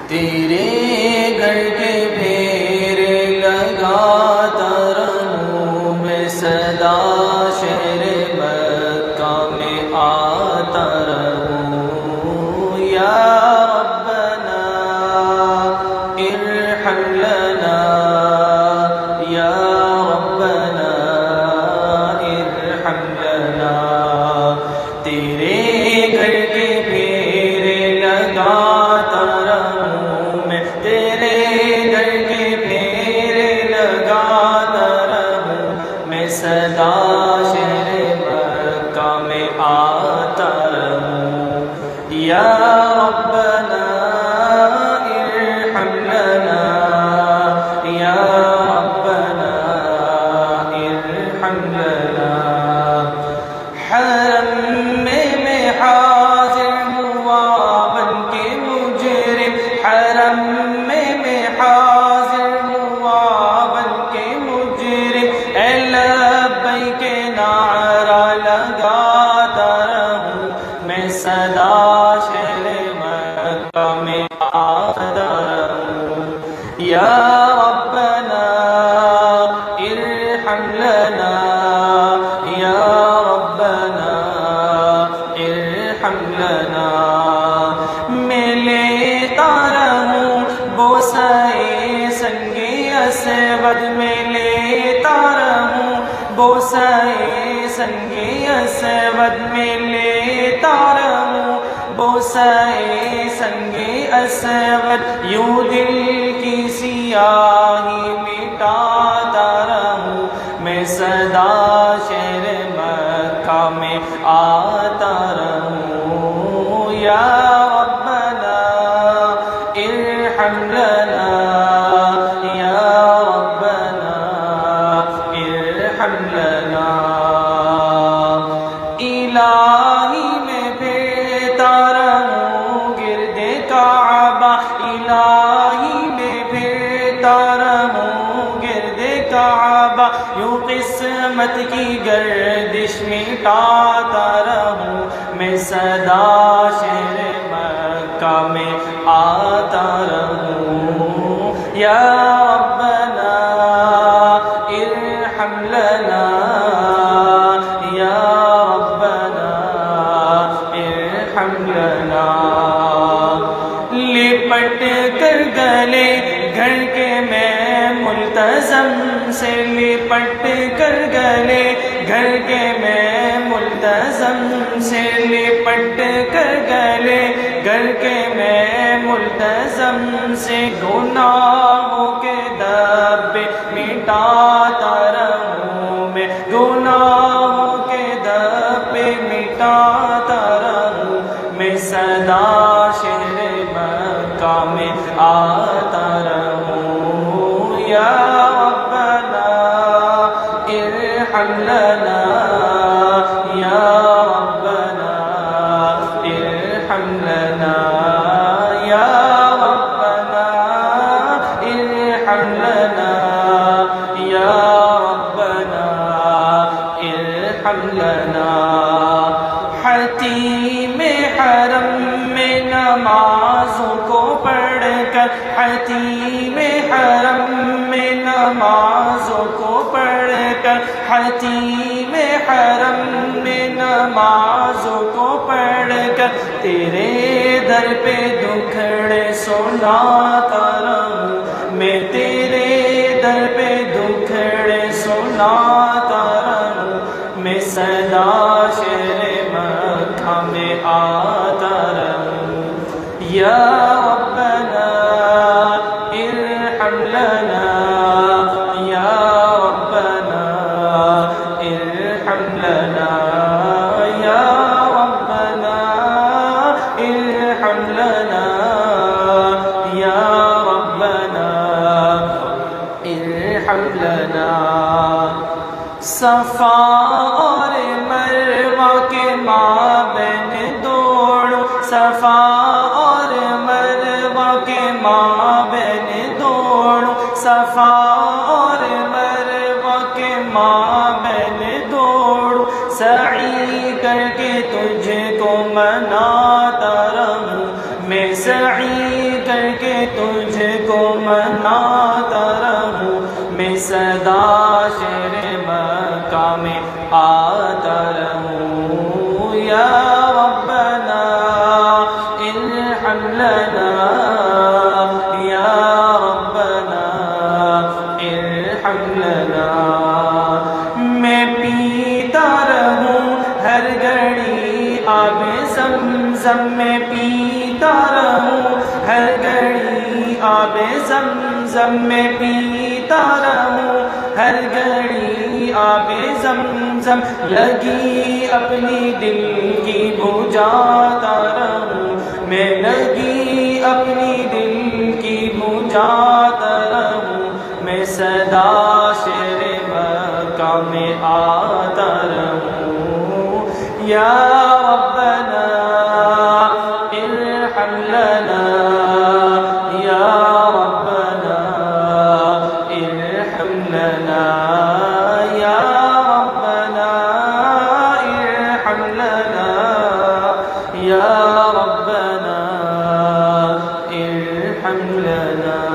تیرے گھر کے پھیرے لگاتا رہوں میں صدا شہر مکہ میں آتا رہوں یا ربنا ارحم لنا یا ربنا ارحم لنا تیرے گھر کے پھیرے لگاتا رہوں میں تیرے گھر کے پھیرے لگاتا رہوں میں صدا شہر مکہ میں آتا رہوں یا ربنا ارحم لنا یا ربنا ارحم لنا حرم میں حاضر ہوا بن کے مجرم حرم میں حاضر ہوا بن کے مجرم اے لبیک کے نعرہ لگاتا رہوں میں صدا شہر مکہ میں آتا رہوں یا ربنا ارحم لنا یا ربنا ارحم لنا میں لیتا رہوں بوسہ سنگ اسود میں لیتا رہوں بوسہ سنگ اسود میں لیتا رہوں بوسہ سنگ اسود یوں دل کی سیاہی مٹاتا رہوں میں صدا شہر مکہ میں آتا رہوں یا ربنا ارحم لنا یا ربنا ارحم لنا الہی میں پھرتا رہوں گرد کعبہ الہی میں پھرتا رہوں گرد کعبہ یوں قسمت کی گردش مٹاتا رہوں میں صدا شہر مکہ میں آتا رہوں یا ربنا ارحم لنا یا ربنا ارحم لنا لپٹ کر گلے گھر کے میں ملتزم سے لپٹ کر گلے گھر کے میں ملتزم سے لپٹ کر گلے گھر کے میں ملتزم سے گناہوں کے دبے مٹاتا رہوں میں گناہوں کے دبے مٹاتا رہوں میں صدا شہر مکہ میں آتا رہوں یا ربنا ارحم لنا یا ربنا ارحم لنا یا ربنا ارحم لنا یا ربنا ارحم لنا حتیم حرم میں نمازوں کو پڑھ کر حتیم حرم میں نمازوں کو پڑھ کر حتیم حرم میں نمازوں کو پڑھ کر تیرے در پہ دکھڑے سناتا رہوں میں تیرے در پہ دکھڑے سناتا رہوں میں صدا شہر مکہ میں آتا رہوں یا ربنا ارحم لنا یا ربنا ارحم لنا یا ربنا ارحم لنا یا ربنا ارحم لنا صفا اور مروہ کے مابین دوڑو صفا اور مروہ کے مابین دوڑو صفا اور مروہ کے مابین دوڑو سعی کر کے تجھ کو مناتا رہوں میں سعی کر کے صدا شہر مکہ میں آتا رہوں یا ربنا ارحم لنا یا ربنا ارحم لنا میں پیتا رہوں ہر گھڑی آب زمزم میں پیتا رہوں ہر گھڑی آب زمزم میں پیتا رہوں ہر گھڑی آب زمزم لگی اپنی دل کی بجھاتا رہوں میں لگی اپنی دل کی بجھاتا رہوں میں صدا شہر مکہ میں آتا رہوں یا ربنا ارحم لنا یا ربنا ارحم لنا یا ربنا ارحم لنا یا ربنا ارحم لنا